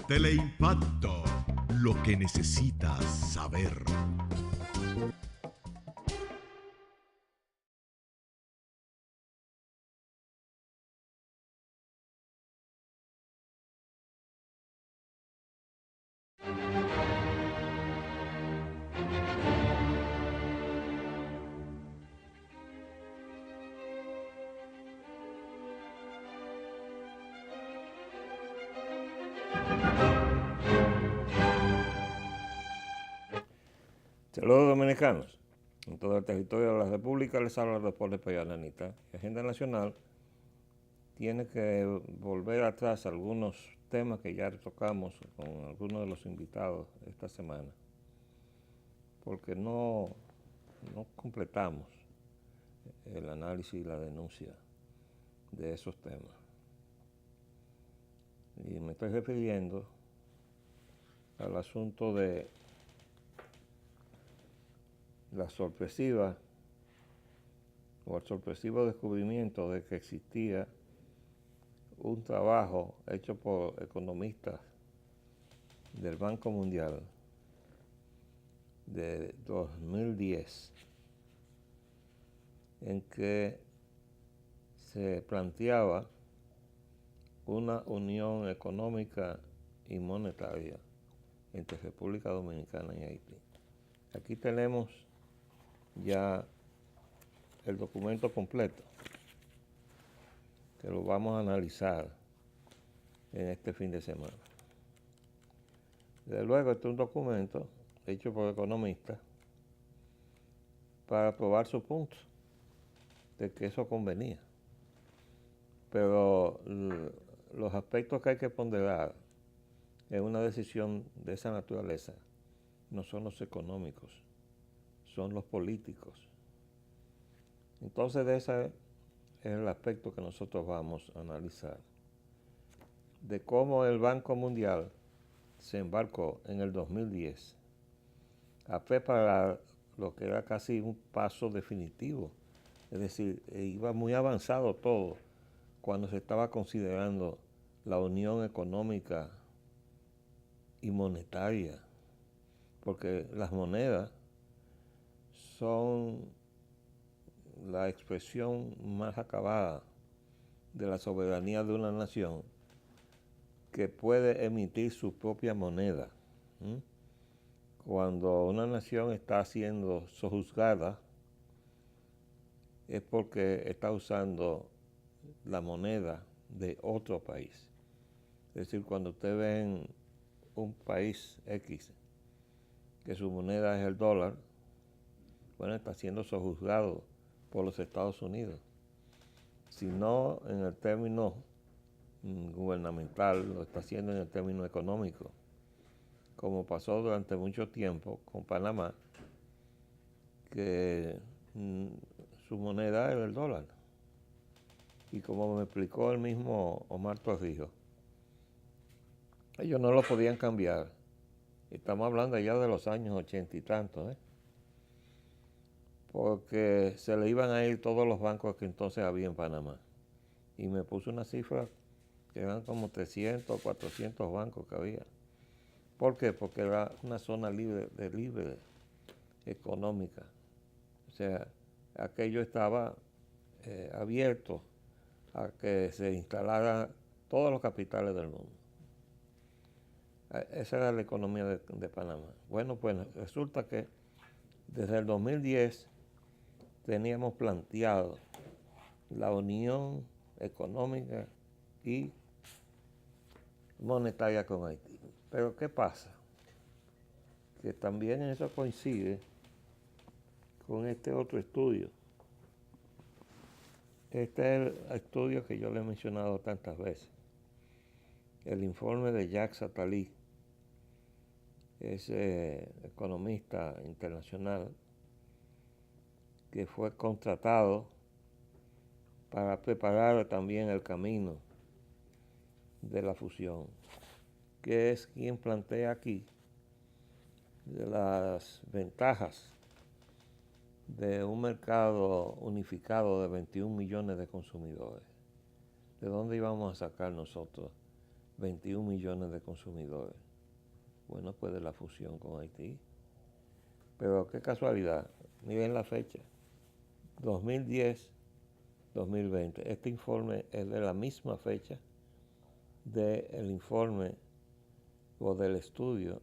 Teleimpacto, lo que necesitas saber. Saludos dominicanos. En todo el territorio de la República les habla el doctor de Payananita. La agenda nacional tiene que volver atrás algunos temas que ya tocamos con algunos de los invitados esta semana, porque no completamos el análisis y la denuncia de esos temas. Y me estoy refiriendo al asunto de la sorpresiva o el sorpresivo descubrimiento de que existía un trabajo hecho por economistas del Banco Mundial de 2010 en que se planteaba una unión económica y monetaria entre República Dominicana y Haití. Aquí tenemos ya el documento completo, que lo vamos a analizar en este fin de semana. Desde luego, este es un documento hecho por economistas para probar su punto de que eso convenía. Pero los aspectos que hay que ponderar en una decisión de esa naturaleza no son los económicos, son los políticos. Entonces, ese es el aspecto que nosotros vamos a analizar, de cómo el Banco Mundial se embarcó en el 2010 a preparar lo que era casi un paso definitivo. Es decir, iba muy avanzado todo cuando se estaba considerando la unión económica y monetaria, porque las monedas son la expresión más acabada de la soberanía de una nación que puede emitir su propia moneda. Cuando una nación está siendo sojuzgada es porque está usando la moneda de otro país. Es decir, cuando usted ve en un país X que su moneda es el dólar, bueno, está siendo sojuzgado por los Estados Unidos. Si no en el término gubernamental, lo está haciendo en el término económico, como pasó durante mucho tiempo con Panamá, que su moneda era el dólar. Y como me explicó el mismo Omar Torrijos, ellos no lo podían cambiar. Estamos hablando ya de los años 80 y tantos, porque se le iban a ir todos los bancos que entonces había en Panamá. Y me puso una cifra que eran como 300 o 400 bancos que había. ¿Por qué? Porque era una zona libre económica. O sea, aquello estaba abierto a que se instalaran todos los capitales del mundo. Esa era la economía de Panamá. Bueno, pues resulta que desde el 2010 teníamos planteado la unión económica y monetaria con Haití. Pero ¿qué pasa? Que también eso coincide con este otro estudio. Este es el estudio que yo le he mencionado tantas veces. El informe de Jacques Attali, ese economista internacional que fue contratado para preparar también el camino de la fusión, que es quien plantea aquí las ventajas de un mercado unificado de 21 millones de consumidores. ¿De dónde íbamos a sacar nosotros 21 millones de consumidores. Bueno, pues de la fusión con Haití. Pero qué casualidad, miren la fecha, 2010-2020. Este informe es de la misma fecha del informe o del estudio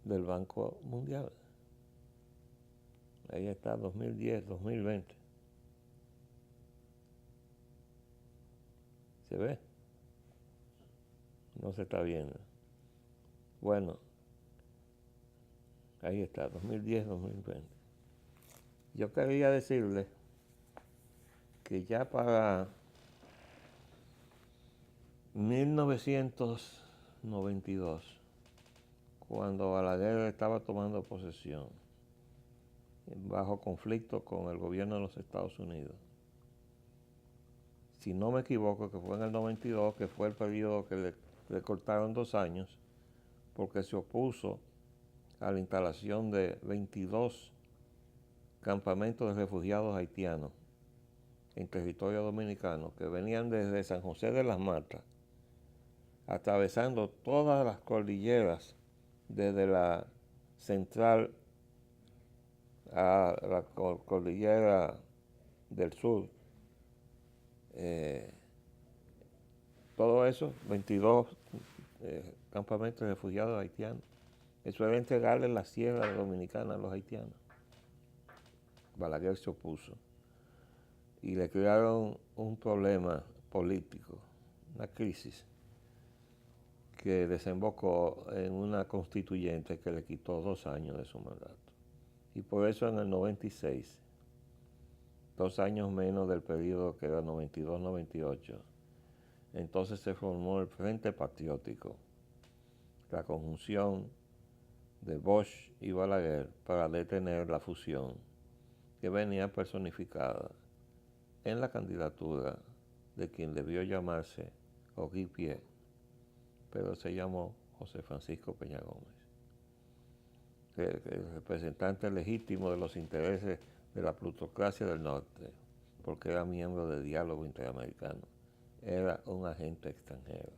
del Banco Mundial. Ahí está, 2010-2020. ¿Se ve? No se está viendo. Bueno, ahí está, 2010-2020. Yo quería decirle que ya para 1992, cuando Balaguer estaba tomando posesión, bajo conflicto con el gobierno de los Estados Unidos, si no me equivoco, que fue en el 92, que fue el periodo que le cortaron 2 años, porque se opuso a la instalación de 22 campamentos de refugiados haitianos en territorio dominicano, que venían desde San José de las Matas, atravesando todas las cordilleras, desde la central a la cordillera del sur. Todo eso, 22 campamentos de refugiados haitianos. Eso era entregarle la sierra dominicana a los haitianos. Balaguer se opuso y le crearon un problema político, una crisis que desembocó en una constituyente que le quitó 2 años de su mandato. Y por eso en el 96, 2 años menos del periodo que era 92-98, entonces se formó el Frente Patriótico, la conjunción de Bosch y Balaguer para detener la fusión que venía personificada en la candidatura de quien debió llamarse Ogui Pie, pero se llamó José Francisco Peña Gómez, el representante legítimo de los intereses de la plutocracia del norte, porque era miembro del Diálogo Interamericano, era un agente extranjero.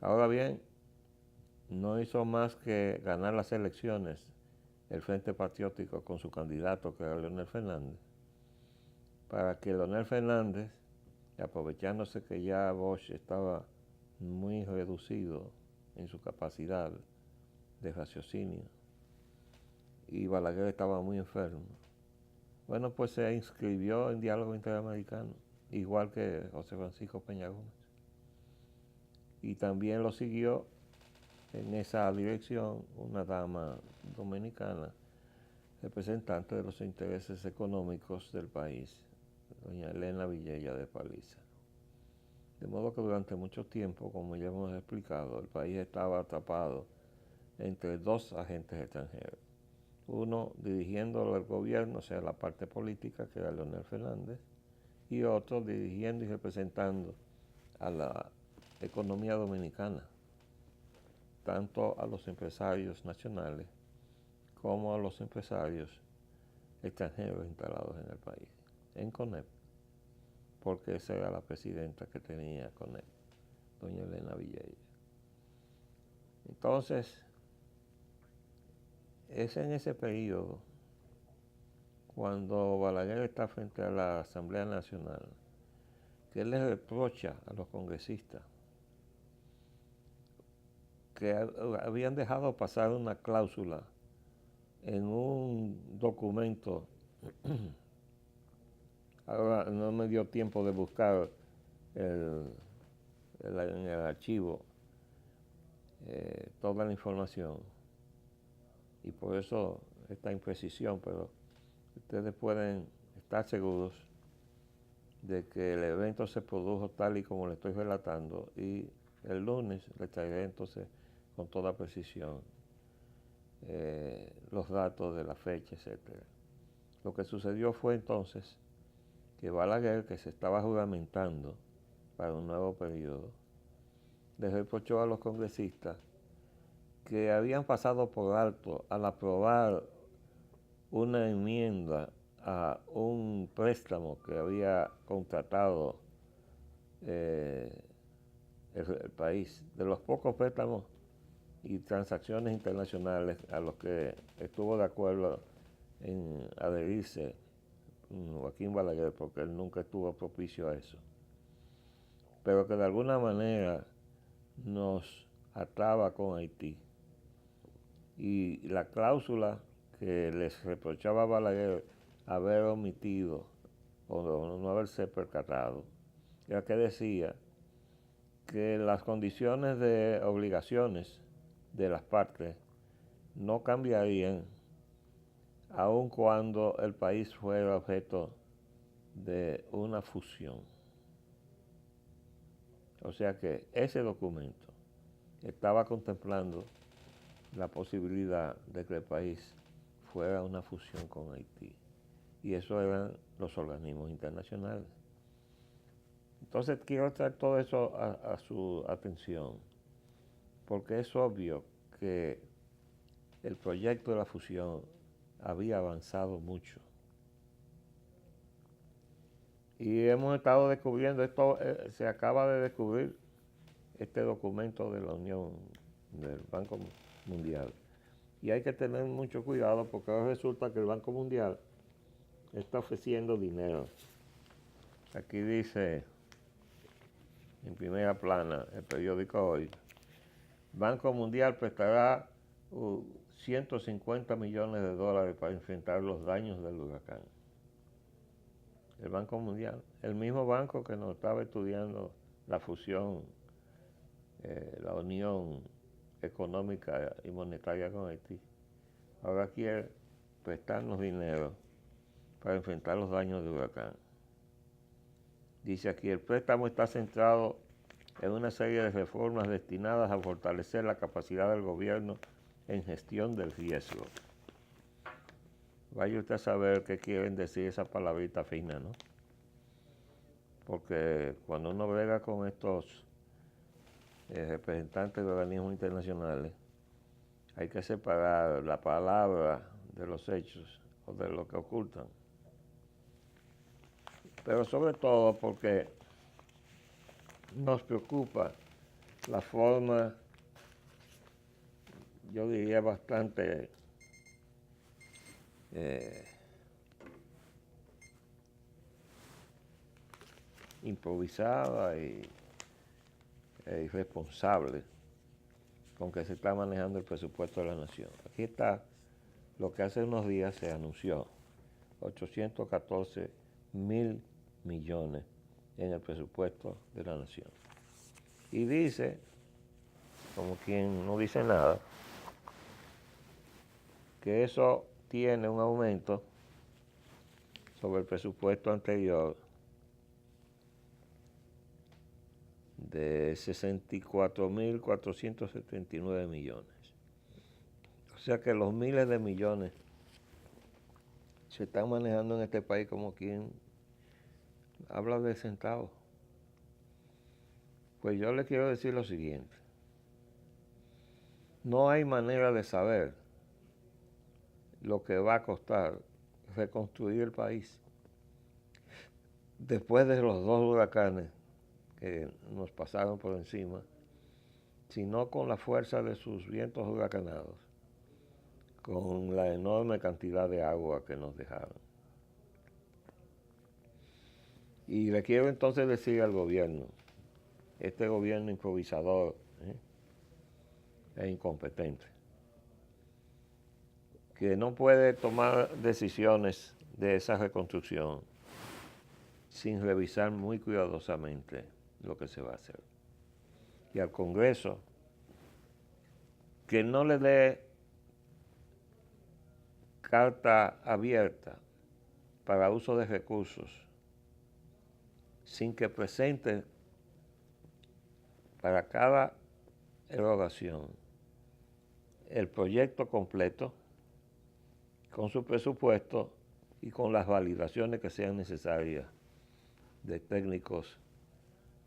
Ahora bien, no hizo más que ganar las elecciones el Frente Patriótico con su candidato, que era Leonel Fernández, para que Leonel Fernández, aprovechándose que ya Bosch estaba muy reducido en su capacidad de raciocinio y Balaguer estaba muy enfermo, bueno, pues se inscribió en Diálogo Interamericano, igual que José Francisco Peña Gómez. Y también lo siguió en esa dirección una dama dominicana, representante de los intereses económicos del país, doña Elena Villella de Paliza. De modo que durante mucho tiempo, como ya hemos explicado, el país estaba atrapado entre 2 agentes extranjeros. Uno dirigiendo el gobierno, o sea, la parte política, que era Leonel Fernández, y otro dirigiendo y representando a la economía dominicana, tanto a los empresarios nacionales como a los empresarios extranjeros instalados en el país, en CONEP, porque esa era la presidenta que tenía CONEP, doña Elena Villella. Entonces, es en ese periodo cuando Balaguer está frente a la Asamblea Nacional que él le reprocha a los congresistas que habían dejado pasar una cláusula en un documento. Ahora no me dio tiempo de buscar en el archivo toda la información y por eso esta imprecisión, pero ustedes pueden estar seguros de que el evento se produjo tal y como le estoy relatando, y el lunes les traeré entonces con toda precisión los datos de la fecha, etc. Lo que sucedió fue entonces que Balaguer, que se estaba juramentando para un nuevo periodo, le reprochó a los congresistas que habían pasado por alto al aprobar una enmienda a un préstamo que había contratado el el país. De los pocos préstamos y transacciones internacionales a los que estuvo de acuerdo en adherirse Joaquín Balaguer, porque él nunca estuvo propicio a eso, pero que de alguna manera nos ataba con Haití. Y la cláusula que les reprochaba a Balaguer haber omitido o no haberse percatado era que decía que las condiciones de obligaciones de las partes no cambiarían aun cuando el país fuera objeto de una fusión. O sea que ese documento estaba contemplando la posibilidad de que el país fuera una fusión con Haití. Y eso eran los organismos internacionales. Entonces quiero traer todo eso a su atención, porque es obvio que el proyecto de la fusión había avanzado mucho. Y hemos estado descubriendo, esto se acaba de descubrir este documento de la Unión, del Banco Mundial. Y hay que tener mucho cuidado porque ahora resulta que el Banco Mundial está ofreciendo dinero. Aquí dice, en primera plana, el periódico Hoy, Banco Mundial prestará 150 millones de dólares para enfrentar los daños del huracán. El Banco Mundial, el mismo banco que nos estaba estudiando la fusión, la unión económica y monetaria con Haití, ahora quiere prestarnos dinero para enfrentar los daños del huracán. Dice aquí, el préstamo está centrado en una serie de reformas destinadas a fortalecer la capacidad del gobierno en gestión del riesgo. Vaya usted a saber qué quieren decir esa palabrita fina, ¿no? Porque cuando uno brega con estos representantes de organismos internacionales, hay que separar la palabra de los hechos o de lo que ocultan. Pero sobre todo porque nos preocupa la forma, yo diría bastante improvisada y irresponsable con que se está manejando el presupuesto de la nación. Aquí está lo que hace unos días se anunció, 814.000 millones en el presupuesto de la nación. Y dice, como quien no dice nada, que eso tiene un aumento sobre el presupuesto anterior de 64.479 millones. O sea que los miles de millones se están manejando en este país como quien habla de centavos. Pues yo le quiero decir lo siguiente. No hay manera de saber lo que va a costar reconstruir el país después de los dos huracanes que nos pasaron por encima, sino con la fuerza de sus vientos huracanados, con la enorme cantidad de agua que nos dejaron. Y le quiero entonces decir al gobierno, este gobierno improvisador e incompetente, que no puede tomar decisiones de esa reconstrucción sin revisar muy cuidadosamente lo que se va a hacer. Y al Congreso, que no le dé carta abierta para uso de recursos, sin que presente para cada erogación el proyecto completo, con su presupuesto y con las validaciones que sean necesarias de técnicos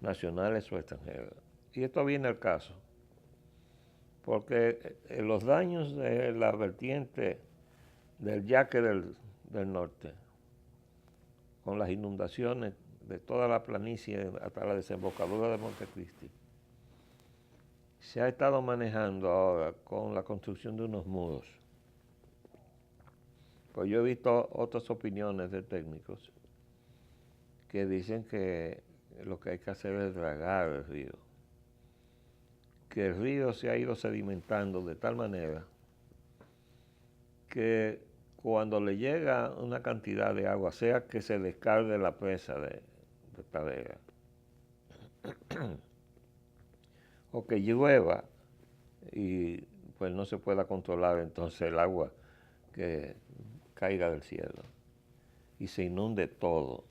nacionales o extranjeros. Y esto viene al caso, porque los daños de la vertiente del Yaque del norte, con las inundaciones de toda la planicie hasta la desembocadura de Montecristi, se ha estado manejando ahora con la construcción de unos muros. Pues yo he visto otras opiniones de técnicos que dicen que lo que hay que hacer es dragar el río. Que el río se ha ido sedimentando de tal manera que cuando le llega una cantidad de agua, sea que se descargue la presa de Tavera, o que llueva y pues no se pueda controlar entonces el agua que caiga del cielo y se inunde todo,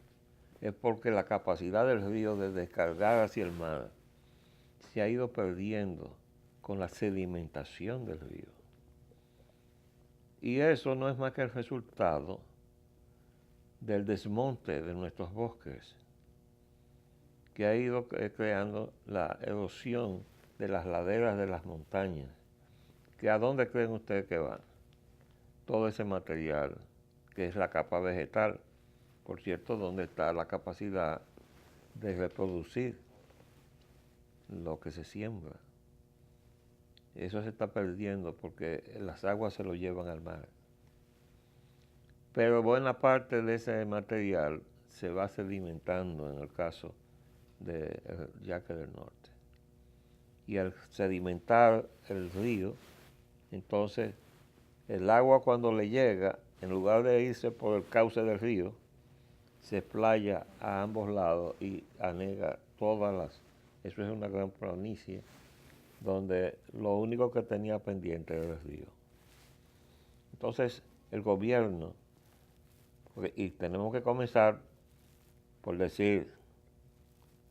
es porque la capacidad del río de descargar hacia el mar se ha ido perdiendo con la sedimentación del río. Y eso no es más que el resultado del desmonte de nuestros bosques, que ha ido creando la erosión de las laderas de las montañas. ¿Que a dónde creen ustedes que va todo ese material, que es la capa vegetal? Por cierto, ¿dónde está la capacidad de reproducir lo que se siembra? Eso se está perdiendo porque las aguas se lo llevan al mar. Pero buena parte de ese material se va sedimentando en el caso de Yaque del Norte. Y al sedimentar el río, entonces el agua cuando le llega, en lugar de irse por el cauce del río, se explaya a ambos lados y anega todas las... Eso es una gran planicie donde lo único que tenía pendiente era el río. Entonces el gobierno, y tenemos que comenzar por decir,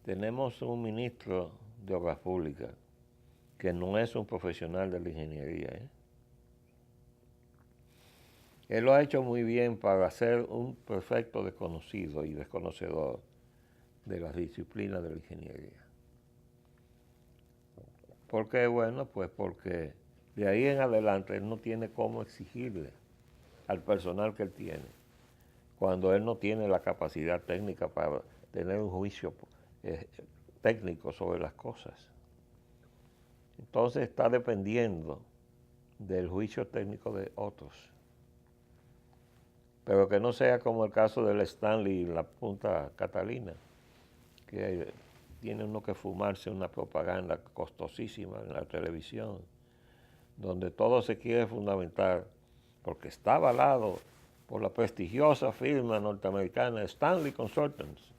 tenemos un ministro de Obras Públicas que no es un profesional de la ingeniería. Él lo ha hecho muy bien para ser un perfecto desconocido y desconocedor de las disciplinas de la ingeniería. ¿Por qué? Bueno, pues porque de ahí en adelante él no tiene cómo exigirle al personal que él tiene, cuando él no tiene la capacidad técnica para tener un juicio técnico sobre las cosas. Entonces está dependiendo del juicio técnico de otros. Pero que no sea como el caso del Stanley y la Punta Catalina, que tiene uno que fumarse una propaganda costosísima en la televisión, donde todo se quiere fundamentar, porque está avalado por la prestigiosa firma norteamericana Stanley Consultants.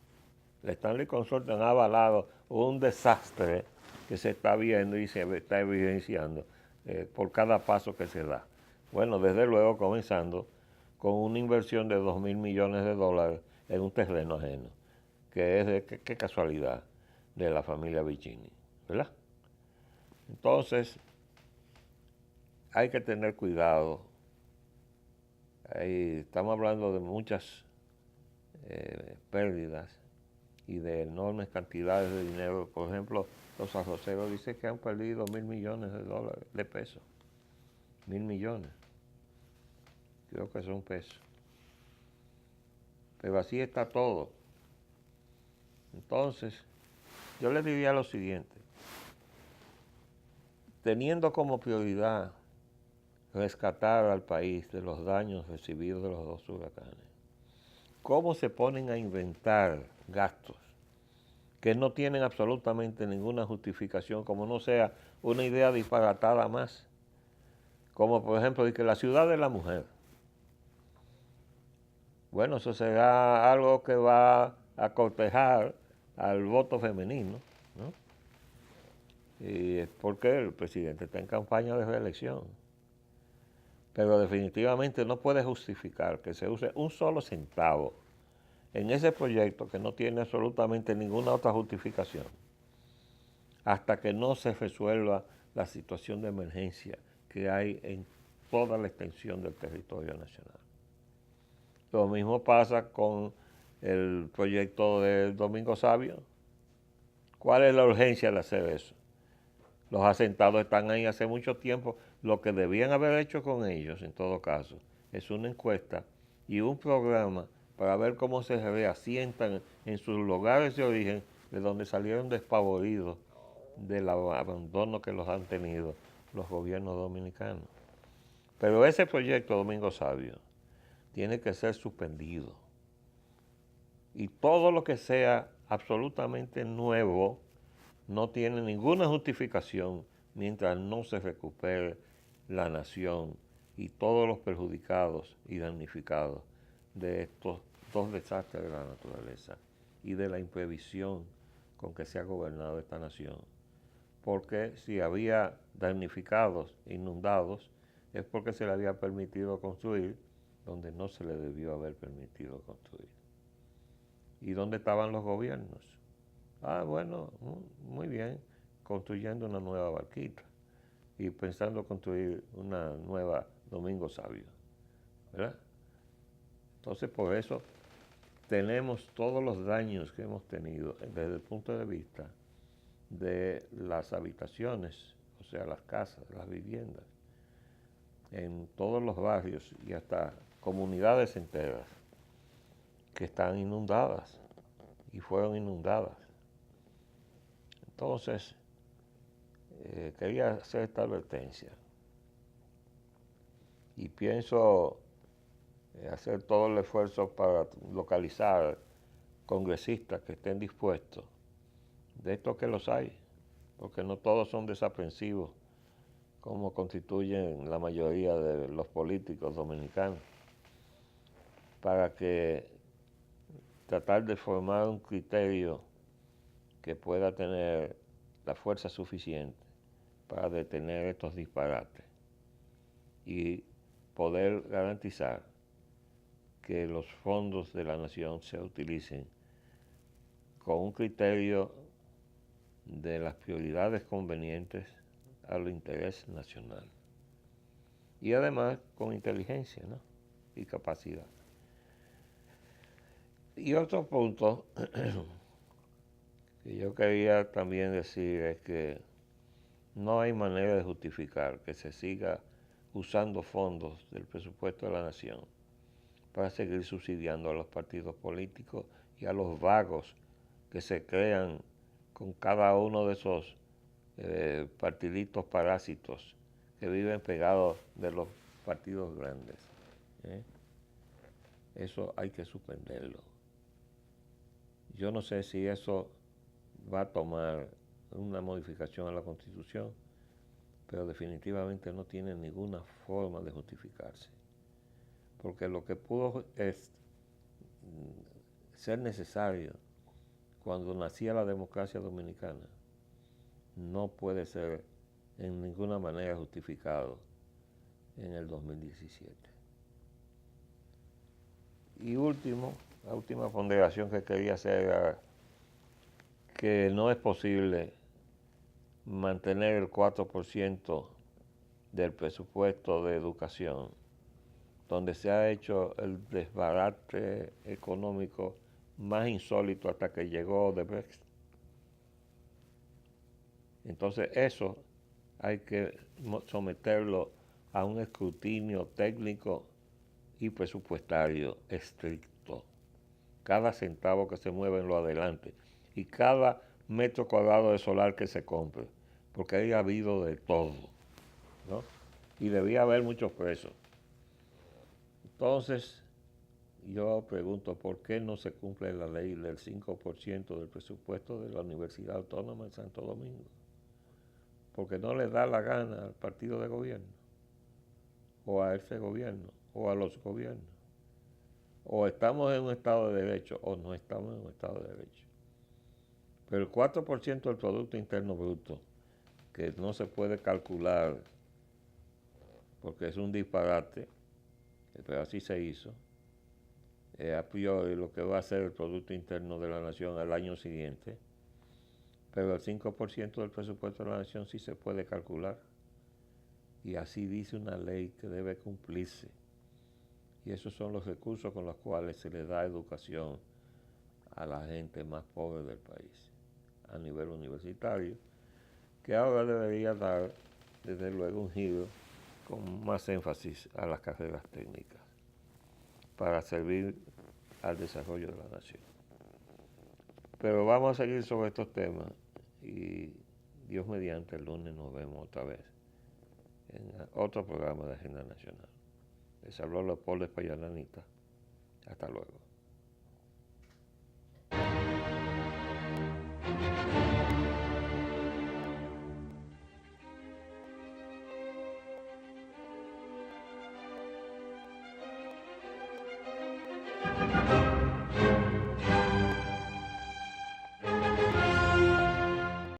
La Stanley Consultants ha avalado un desastre que se está viendo y se está evidenciando por cada paso que se da. Bueno, desde luego comenzando con una inversión de $2.000 millones en un terreno ajeno, que es de qué casualidad de la familia Vicini, ¿verdad? Entonces, hay que tener cuidado. Estamos hablando de muchas pérdidas y de enormes cantidades de dinero. Por ejemplo, los arroceros dicen que han perdido $1.000 millones de pesos. 1.000 millones. Creo que son pesos. Pero así está todo. Entonces, yo le diría lo siguiente. Teniendo como prioridad rescatar al país de los daños recibidos de los dos huracanes, ¿cómo se ponen a inventar gastos que no tienen absolutamente ninguna justificación, como no sea una idea disparatada más? Como por ejemplo, de que la ciudad de la mujer. Bueno, eso será algo que va a cortejar al voto femenino, ¿no? Y es porque el presidente está en campaña de reelección. Pero definitivamente no puede justificar que se use un solo centavo en ese proyecto que no tiene absolutamente ninguna otra justificación hasta que no se resuelva la situación de emergencia que hay en toda la extensión del territorio nacional. Lo mismo pasa con el proyecto de Domingo Sabio. ¿Cuál es la urgencia de hacer eso? Los asentados están ahí hace mucho tiempo. Lo que debían haber hecho con ellos, en todo caso, es una encuesta y un programa para ver cómo se reasientan en sus lugares de origen, de donde salieron despavoridos del abandono que los han tenido los gobiernos dominicanos. Pero ese proyecto Domingo Sabio tiene que ser suspendido. Y todo lo que sea absolutamente nuevo no tiene ninguna justificación mientras no se recupere la nación y todos los perjudicados y damnificados de estos dos desastres de la naturaleza y de la imprevisión con que se ha gobernado esta nación. Porque si había damnificados, inundados, es porque se le había permitido construir donde no se le debió haber permitido construir. ¿Y dónde estaban los gobiernos? Ah, bueno, muy bien, construyendo una nueva barquita y pensando construir una nueva Domingo Sabio, ¿verdad? Entonces, por eso tenemos todos los daños que hemos tenido desde el punto de vista de las habitaciones, o sea, las casas, las viviendas, en todos los barrios y hasta comunidades enteras que están inundadas y fueron inundadas. Entonces, quería hacer esta advertencia y pienso hacer todo el esfuerzo para localizar congresistas que estén dispuestos, de estos que los hay, porque no todos son desaprensivos como constituyen la mayoría de los políticos dominicanos, para que tratar de formar un criterio que pueda tener la fuerza suficiente para detener estos disparates y poder garantizar que los fondos de la nación se utilicen con un criterio de las prioridades convenientes al interés nacional y además con inteligencia, ¿no? Y capacidad. Y otro punto que yo quería también decir es que no hay manera de justificar que se siga usando fondos del presupuesto de la nación para seguir subsidiando a los partidos políticos y a los vagos que se crean con cada uno de esos partiditos parásitos que viven pegados de los partidos grandes. Eso hay que suspenderlo. Yo no sé si eso va a tomar una modificación a la Constitución, pero definitivamente no tiene ninguna forma de justificarse. Porque lo que pudo ser necesario cuando nacía la democracia dominicana no puede ser en ninguna manera justificado en el 2017. Y la última ponderación que quería hacer era que no es posible mantener el 4% del presupuesto de educación, donde se ha hecho el desbarate económico más insólito hasta que llegó Odebrecht. Entonces eso hay que someterlo a un escrutinio técnico y presupuestario estricto. Cada centavo que se mueve en lo adelante y cada metro cuadrado de solar que se compre, porque ahí ha habido de todo, ¿no? Y debía haber muchos presos. Entonces, yo pregunto, ¿por qué no se cumple la ley del 5% del presupuesto de la Universidad Autónoma de Santo Domingo? Porque no le da la gana al partido de gobierno, o a ese gobierno, o a los gobiernos. O estamos en un Estado de Derecho, o no estamos en un Estado de Derecho. Pero el 4% del Producto Interno Bruto, que no se puede calcular porque es un disparate, pero así se hizo, a priori lo que va a ser el Producto Interno de la Nación al año siguiente, pero el 5% del presupuesto de la Nación sí se puede calcular. Y así dice una ley que debe cumplirse. Y esos son los recursos con los cuales se le da educación a la gente más pobre del país, a nivel universitario, que ahora debería dar, desde luego, un giro con más énfasis a las carreras técnicas para servir al desarrollo de la nación. Pero vamos a seguir sobre estos temas y Dios mediante, el lunes nos vemos otra vez en otro programa de Agenda Nacional. Les habló Leopoldo Espaillat Lanita. Hasta luego.